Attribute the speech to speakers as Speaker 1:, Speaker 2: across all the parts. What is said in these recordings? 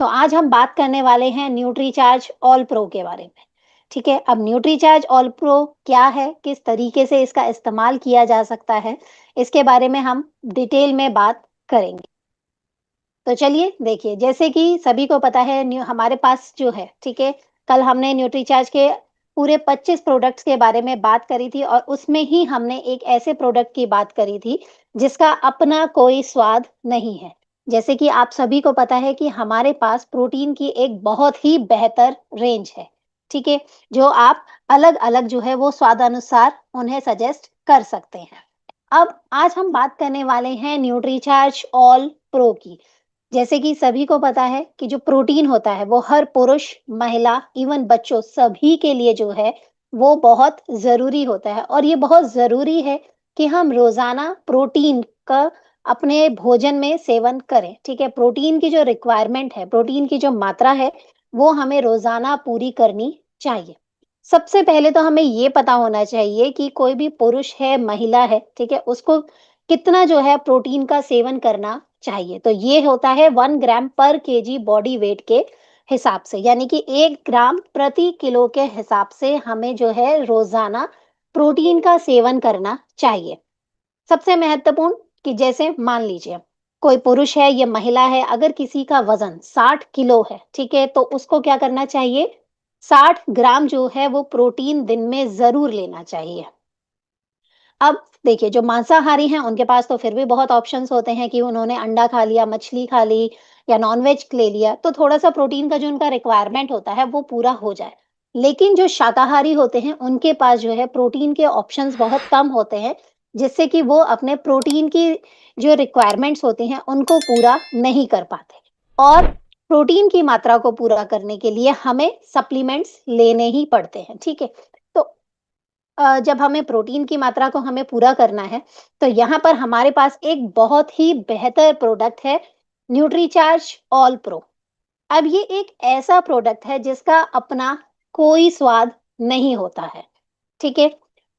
Speaker 1: तो आज हम बात करने वाले हैं न्यूट्रीचार्ज ऑल प्रो के बारे में। ठीक है, अब न्यूट्रीचार्ज ऑल प्रो क्या है, किस तरीके से इसका इस्तेमाल किया जा सकता है, इसके बारे में हम डिटेल में बात करेंगे। तो चलिए देखिए, जैसे कि सभी को पता है हमारे पास जो है, ठीक है, कल हमने न्यूट्रीचार्ज के पूरे 25 प्रोडक्ट्स के बारे में बात करी थी और उसमें ही हमने एक ऐसे प्रोडक्ट की बात करी थी जिसका अपना कोई स्वाद नहीं है। जैसे कि आप सभी को पता है कि हमारे पास प्रोटीन की एक बहुत ही बेहतर रेंज है, ठीक है, जो आप अलग अलग जो है वो स्वादानुसार उन्हें सजेस्ट कर सकते हैं। अब आज हम बात करने वाले हैं न्यूट्रीचार्ज ऑल प्रो की। जैसे कि सभी को पता है कि जो प्रोटीन होता है वो हर पुरुष, महिला, इवन बच्चों सभी के लिए जो है वो बहुत ज़रूरी होता है और ये बहुत ज़रूरी है कि हम रोज़ाना प्रोटीन का अपने भोजन में सेवन करें, ठीक है? प्रोटीन की जो रिक्वायरमेंट है, प्रोटीन की जो मात्रा है, वो हमें रोज़ाना पूरी करनी चाहिए। सबसे पहले तो हमें ये पता होना चाहिए कि कोई भी पुरुष है, महिला है, ठीक है? उसको कितना जो है प्रोटीन का सेवन करना चाहिए। तो ये होता है 1 ग्राम पर केजी बॉडी वेट के हिसाब से, यानी कि 1 ग्राम प्रति किलो के हिसाब से हमें जो है रोज़ाना प्रोटीन का सेवन करना चाहिए। सबसे महत्वपूर्ण कि जैसे मान लीजिए कोई पुरुष है या महिला है, अगर किसी का वज़न 60 किलो है, ठीक है? तो उसको क्या करना चाहिए? 60 ग्राम जो है वो प्रोटीन दिन में ज़रूर लेना चाहिए। अब देखिए, जो मांसाहारी हैं उनके पास तो फिर भी बहुत ऑप्शंस होते हैं कि उन्होंने अंडा खा लिया, मछली खा ली या नॉन-वेज ले लिया, तो थोड़ा-सा प्रोटीन का जो उनका रिक्वायरमेंट होता है वो पूरा हो जाए। लेकिन जो शाकाहारी होते हैं उनके पास जो है प्रोटीन के ऑप्शंस बहुत कम होते हैं, जिससे कि वो अपने प्रोटीन की जो रिक्वायरमेंट्स होती हैं उनको पूरा नहीं कर पाते। और प्रोटीन की मात्रा को पूरा करने के लिए हमें सप्लीमेंट्स लेने ही पड़ते हैं, ठीक है? तो जब हमें प्रोटीन की मात्रा को हमें पूरा करना है, तो यहाँ पर हमारे पास एक बहुत ही बेहतर प्रोडक्ट है, न्यूट्रीचार्ज ऑल प्रो। अब ये एक ऐसा प्रोडक्ट है जिसका अपना कोई स्वाद नहीं होता है, ठीक है?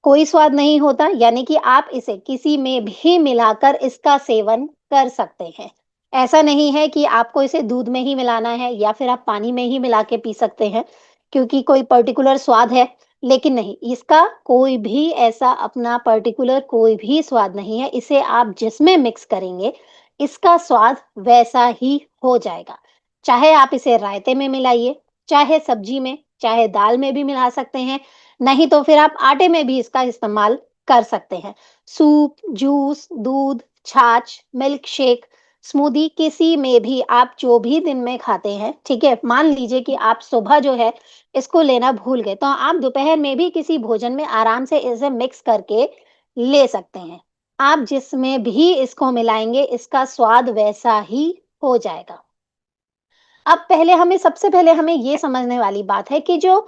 Speaker 1: कोई स्वाद नहीं होता, यानी कि आप इसे किसी में भी मिलाकर इसका सेवन कर सकते हैं। ऐसा नहीं है कि आपको इसे दूध में ही मिलाना है या फिर आप पानी में ही मिला के पी सकते हैं, क्योंकि कोई पर्टिकुलर स्वाद है, लेकिन नहीं, इसका कोई भी ऐसा अपना पर्टिकुलर कोई भी स्वाद नहीं है। इसे आप जिसमें मिक्स करेंगे, इसका स्वाद वैसा ही हो जाएगा। चाहे आप इसे रायते में मिलाइए, चाहे सब्जी में, चाहे दाल में भी मिला सकते हैं, नहीं तो फिर आप आटे में भी इसका इस्तेमाल कर सकते हैं। सूप, जूस, दूध, छाछ, मिल्क शेक, स्मूदी किसी में भी आप जो भी दिन में खाते हैं, ठीक है? मान लीजिए कि आप सुबह जो है इसको लेना भूल गए, तो आप दोपहर में भी किसी भोजन में आराम से इसे मिक्स करके ले सकते हैं। आप जिसमें भी इसको मिलाएँगे, इसका स्वाद वैसा ही हो जाएगा। अब सबसे पहले हमें ये समझने वाली बात है कि जो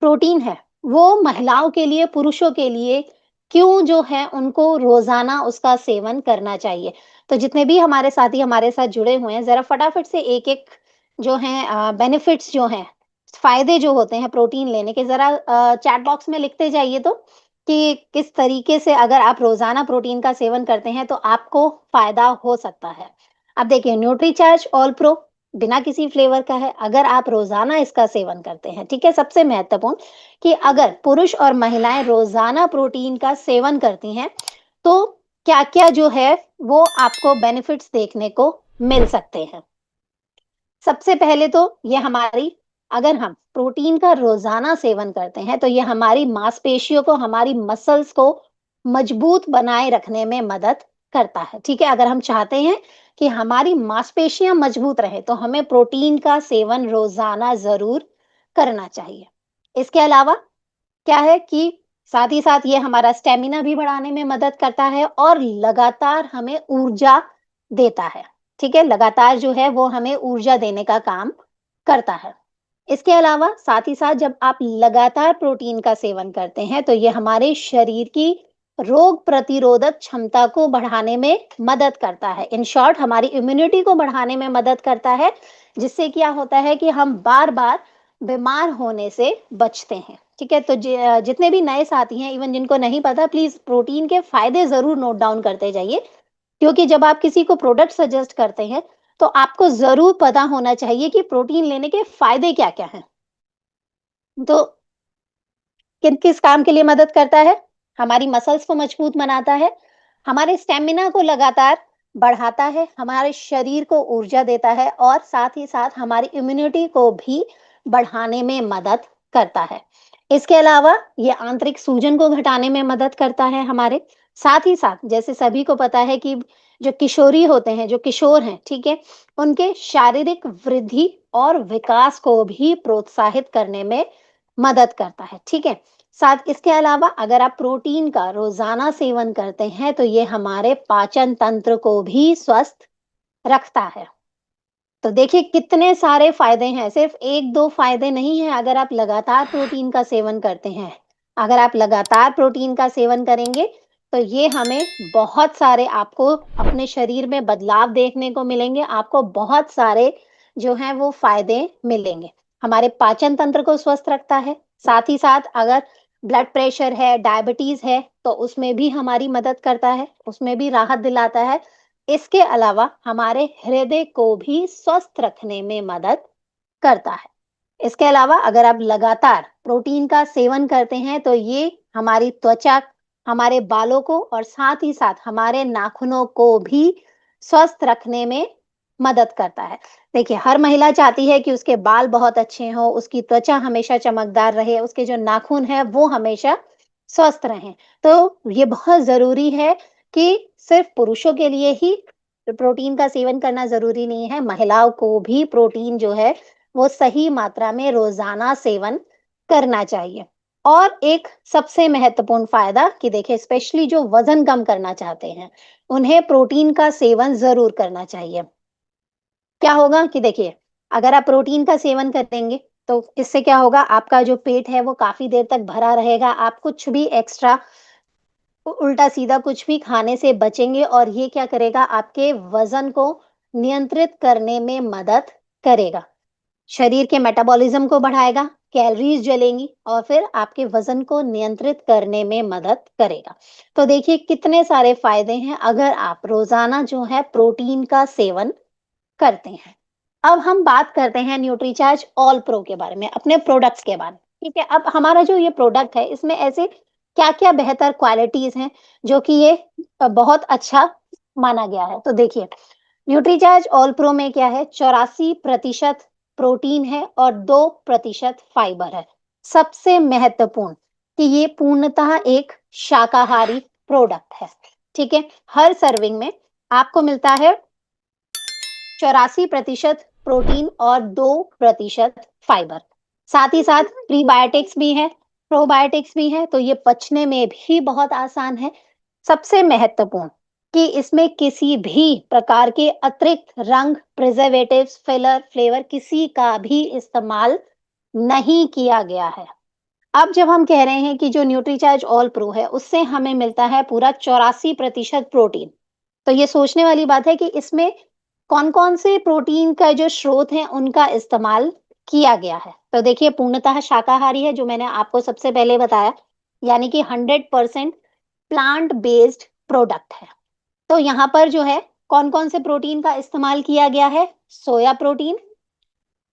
Speaker 1: प्रोटीन है, वो महिलाओं के लिए, पुरुषों के लिए क्यों जो है उनको रोज़ाना उसका सेवन करना चाहिए। तो जितने भी हमारे साथी हमारे साथ जुड़े हुए हैं, ज़रा फटाफट से एक-एक जो हैं बेनिफिट्स जो हैं, फ़ायदे जो होते हैं प्रोटीन लेने के, ज़रा चैट बॉक्स में लिखते जाइए तो, कि किस तरीके से अगर आप रोज़ाना प्रोटीन का सेवन करते हैं, तो आपको फ़ायदा हो सकता है। अब देखिए, न्यूट्रीचार्ज ऑल प्रो बिना किसी फ्लेवर का है, अगर आप रोज़ाना इसका सेवन करते हैं, ठीक है? सबसे महत्वपूर्ण कि अगर पुरुष और महिलाएँ रोज़ाना प्रोटीन का सेवन करती हैं, तो क्या-क्या जो है वो आपको बेनिफिट्स देखने को मिल सकते हैं। सबसे पहले तो ये हमारी अगर हम प्रोटीन का रोज़ाना सेवन करते हैं, तो ये हमारी मांसपेशियों को, हमारी मसल्स को मजबूत बनाए रखने में मदद करता है, ठीक है? अगर हम चाहते हैं कि हमारी मांसपेशियाँ मजबूत रहें, तो हमें प्रोटीन का सेवन रोज़ाना ज़रूर करना चाहिए। इसके अलावा क्या है कि साथ ही साथ ये हमारा स्टैमिना भी बढ़ाने में मदद करता है और लगातार हमें ऊर्जा देता है, ठीक है? लगातार जो है वो हमें ऊर्जा देने का काम करता है। इसके अलावा साथ ही साथ जब आप लगातार प्रोटीन का सेवन करते हैं, तो ये हमारे शरीर की रोग प्रतिरोधक क्षमता को बढ़ाने में मदद करता है। इन शॉर्ट हमारी इम्यूनिटी को बढ़ाने में मदद करता है, जिससे क्या होता है कि हम बार-बार बीमार होने से बचते हैं, ठीक है? तो जितने भी नए साथी हैं, इवन जिनको नहीं पता, प्लीज़ प्रोटीन के फ़ायदे ज़रूर नोट डाउन करते जाइए, क्योंकि जब आप किसी को प्रोडक्ट सजेस्ट करते हैं, तो आपको ज़रूर पता होना चाहिए कि प्रोटीन लेने के फ़ायदे क्या-क्या हैं। तो किस काम के लिए मदद करता है? हमारी मसल्स को मजबूत बनाता है, हमारे स्टैमिना को लगातार बढ़ाता है, हमारे शरीर को ऊर्जा देता है और साथ ही साथ हमारी इम्यूनिटी को भी बढ़ाने में मदद करता है। इसके अलावा ये आंतरिक सूजन को घटाने में मदद करता है हमारे। साथ ही साथ जैसे सभी को पता है कि जो किशोरी होते हैं, जो किशोर हैं, ठीक है? उनके शारीरिक वृद्धि और विकास को भी प्रोत्साहित करने में मदद करता है, ठीक है? साथ इसके अलावा अगर आप प्रोटीन का रोजाना सेवन करते हैं तो ये हमारे पाचन तंत्र को भी स्वस्थ रखता है। तो देखिए कितने सारे फायदे हैं, सिर्फ 1-2 फायदे नहीं हैं अगर आप लगातार प्रोटीन का सेवन करते हैं। अगर आप लगातार प्रोटीन का सेवन करेंगे, तो ये हमें बहुत सारे आपको अपने शरीर में बदलाव देखने को मिलेंगे, आपको बहुत सारे जो हैं वो फायदे मिलेंगे। हमारे पाचन तंत्र को स्वस्थ रखता है, साथ ही साथ अगर ब्लड प्रेशर है, डायबिटीज़ है, तो उसमें भी हमारी मदद करता है, उसमें भी राहत दिलाता है। इसके अलावा हमारे हृदय को भी स्वस्थ रखने में मदद करता है। इसके अलावा अगर आप लगातार प्रोटीन का सेवन करते हैं तो ये हमारी त्वचा, हमारे बालों को और साथ ही साथ हमारे नाखूनों को भी स्वस्थ रखने में मदद करता है। देखिए हर महिला चाहती है कि उसके बाल बहुत अच्छे हों, उसकी त्वचा हमेशा चमकदार रहे, उसके जो नाखून हैं वो हमेशा स्वस्थ रहें। तो ये बहुत ज़रूरी है कि सिर्फ पुरुषों के लिए ही प्रोटीन का सेवन करना ज़रूरी नहीं है, महिलाओं को भी प्रोटीन जो है वो सही मात्रा में रोजाना सेवन करना चाहिए। और एक सबसे महत्वपूर्ण फायदा कि देखिए स्पेशली जो वजन कम करना चाहते हैं, उन्हें प्रोटीन का सेवन जरूर करना चाहिए। क्या होगा कि देखिए अगर आप प्रोटीन का सेवन करेंगे तो इससे क्या होगा, आपका जो पेट है वो काफी देर तक भरा रहेगा, आप कुछ भी एक्स्ट्रा उल्टा सीधा कुछ भी खाने से बचेंगे और ये क्या करेगा, आपके वजन को नियंत्रित करने में मदद करेगा। शरीर के मेटाबॉलिज्म को बढ़ाएगा, कैलोरीज जलेंगी और फिर आपके वजन को नियंत्रित करने में मदद करेगा। तो देखिए कितने सारे फायदे हैं अगर आप रोजाना जो है प्रोटीन का सेवन करते हैं। अब हम बात करते हैं न्यूट्रीचार्ज ऑल प्रो के बारे में, अपने प्रोडक्ट्स के बारे में। ठीक है, अब हमारा जो ये प्रोडक्ट है इसमें ऐसे क्या-क्या बेहतर क्वालिटीज हैं जो कि ये बहुत अच्छा माना गया है। तो देखिए न्यूट्रीचार्ज ऑल प्रो में क्या है, 84% प्रोटीन है और 2% फाइबर है। सबसे महत्वपूर्ण कि ये पूर्णतः एक शाकाहारी प्रोडक्ट है। ठीक है, हर सर्विंग में आपको मिलता है 84% प्रोटीन और 2% फाइबर। साथ ही साथ प्रीबायोटिक्स भी है, प्रोबायोटिक्स भी है, तो ये पचने में भी बहुत आसान है। सबसे महत्वपूर्ण कि इसमें किसी भी प्रकार के अतिरिक्त रंग, प्रिजर्वेटिव्स, फिलर, फ्लेवर किसी का भी इस्तेमाल नहीं किया गया है। अब जब हम कह रहे हैं कि जो न्यूट्रीचार्ज ऑल प्रो है, उससे हमें मिलता है पूरा 84% प्रोटीन। तो ये सोचने वाली बात है कि इसमें कौन-कौन से प्रोटीन का जो स्रोत है, उनका इस्तेमाल किया गया है। तो देखिए पूर्णतः शाकाहारी है, जो मैंने आपको सबसे पहले बताया, यानी कि 100% प्लांट बेस्ड प्रोडक्ट है। तो यहाँ पर जो है कौन-कौन से प्रोटीन का इस्तेमाल किया गया है? सोया प्रोटीन,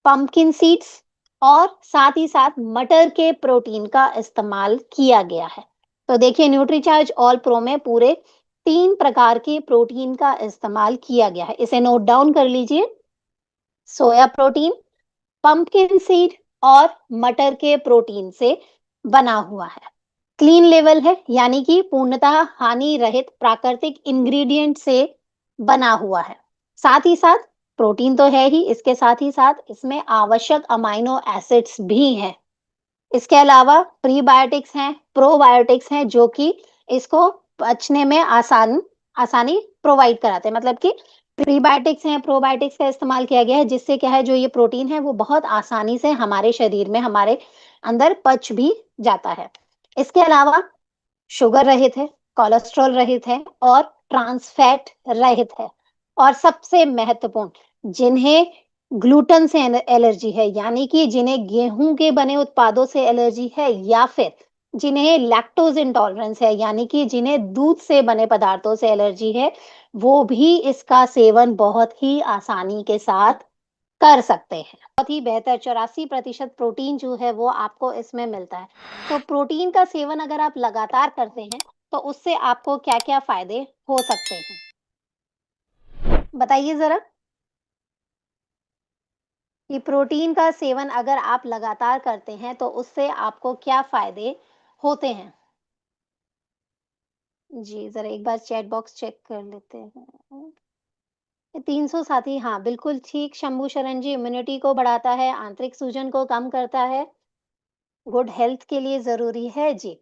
Speaker 1: पंपकिन सीड्स और साथ ही साथ मटर के प्रोटीन का इस्तेमाल किया गया है। तो देखिए न्यूट्रीचार्ज ऑल प्रो में पूरे 3 प्रकार के प्रोटीन का इस्तेमाल किया गया है। इसे नोट डाउन कर लीजिए। सोया प्रोटीन, पंपकिन सीड और मटर के प्रोटीन से बना हुआ है। क्लीन लेवल है, यानी कि पूर्णतः हानि रहित प्राकृतिक इंग्रेडिएंट से बना हुआ है। साथ ही साथ प्रोटीन तो है ही, इसके साथ ही साथ इसमें आवश्यक अमाइनो एसिड्स भी हैं। इसके अलावा प्रीबायोटिक्स हैं, प्रोबायोटिक्स हैं, जो कि इसको पचने में आसानी प्रोवाइड कराते हैं। मतलब कि प्रीबायोटिक्स हैं, प्रोबायोटिक्स का इस्तेमाल किया गया है, जिससे क्या है, जो ये प्रोटीन है वो बहुत आसानी से हमारे शरीर में, हमारे अंदर पच भी जाता है। इसके अलावा शुगर रहित है, कोलेस्ट्रॉल रहित है और ट्रांस फैट रहित है। और सबसे महत्वपूर्ण, जिन्हें ग्लूटन से एलर्जी है, यानी कि जिन्हें गेहूं के बने उत्पादों से एलर्जी है या फिर जिन्हें लैक्टोज़ इंटॉलरेंस है, यानी कि जिन्हें दूध से बने पदार्थों से एलर्जी है, वो भी इसका सेवन बहुत ही आसानी के साथ कर सकते हैं। बहुत ही बेहतर 84% प्रोटीन जो है वो आपको इसमें मिलता है। तो प्रोटीन का सेवन अगर आप लगातार करते हैं, तो उससे आपको क्या-क्या फ़ायदे हो सकते हैं? बताइए ज़रा, कि प्रोटीन का सेवन अगर आप लगातार करते हैं, तो उससे आपको क्या फ़ायदे होते हैं? जी, ज़रा एक बार चैट बॉक्स चेक कर लेते हैं। 300 साथी हाँ, बिल्कुल ठीक शंभू शरण जी, इम्यूनिटी को बढ़ाता है, आंतरिक सूजन को कम करता है, गुड हेल्थ के लिए ज़रूरी है। जी।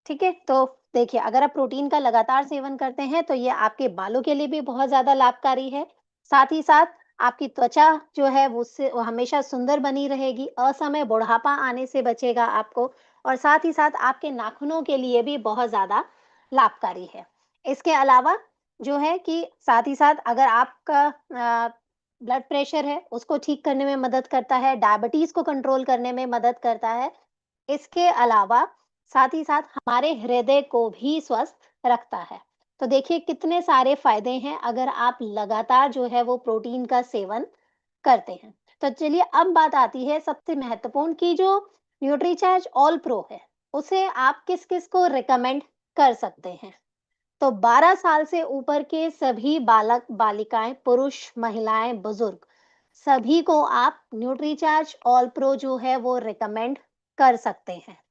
Speaker 1: ठीक है? तो देखिए, अगर आप प्रोटीन का लगातार सेवन करते हैं, तो ये आपके बालों के लिए भी बहुत ज़्यादा लाभकारी है। साथ ही साथ आपकी त्वचा जो है, वो उससे वो हमेशा सुंदर बनी रहेगी, असमय बुढ़ापा आने से बचेगा आपको और साथ ही साथ आपके नाखूनों के लिए भी बहुत ज़्यादा लाभकारी है। इसके अलावा जो है कि साथ ही साथ अगर आपका ब्लड प्रेशर है, उसको ठीक करने में मदद करता है, डायबिटीज़ को कंट्रोल करने में मदद करता है। इसके अलावा साथ ही साथ हमारे हृदय को भी स्वस्थ रखता है। तो देखिए कितने सारे फ़ायदे हैं अगर आप लगातार जो है वो प्रोटीन का सेवन करते हैं। तो चलिए अब बात आती है सबसे महत्वपूर्ण कि जो न्यूट्रीचार्ज ऑल प्रो है, उसे आप किस-किस को रिकमेंड कर सकते हैं? तो 12 साल से ऊपर के सभी बालक-बालिकाएँ, पुरुष, महिलाएँ, बुजुर्ग सभी को आप न्यूट्रीचार्ज ऑल प्रो जो है वो रिकमेंड कर सकते हैं।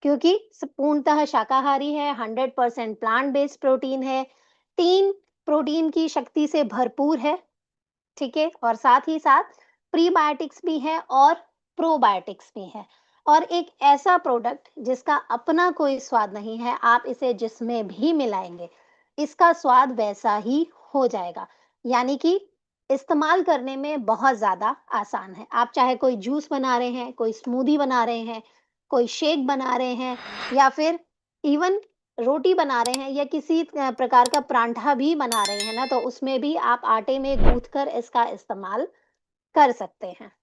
Speaker 1: क्योंकि पूर्णतः शाकाहारी है, 100% प्लांट बेस्ड प्रोटीन है, 3 प्रोटीन की शक्ति से भरपूर है, ठीक है? और साथ ही साथ प्रीबायोटिक्स भी हैं और प्रोबायोटिक्स भी हैं। और एक ऐसा प्रोडक्ट जिसका अपना कोई स्वाद नहीं है, आप इसे जिसमें भी मिलाएँगे, इसका स्वाद वैसा ही हो जाएगा। यानी कि इस्तेमाल करने में बहुत ज़्यादा आसान है। आप चाहे कोई जूस बना रहे हैं, कोई स्मूदी बना रहे हैं, कोई शेक बना रहे हैं या फिर इवन रोटी बना रहे हैं या किसी प्रकार का पराठा भी बना रहे हैं ना, तो उसमें भी आप आटे में गूँथ कर इसका इस्तेमाल कर सकते हैं।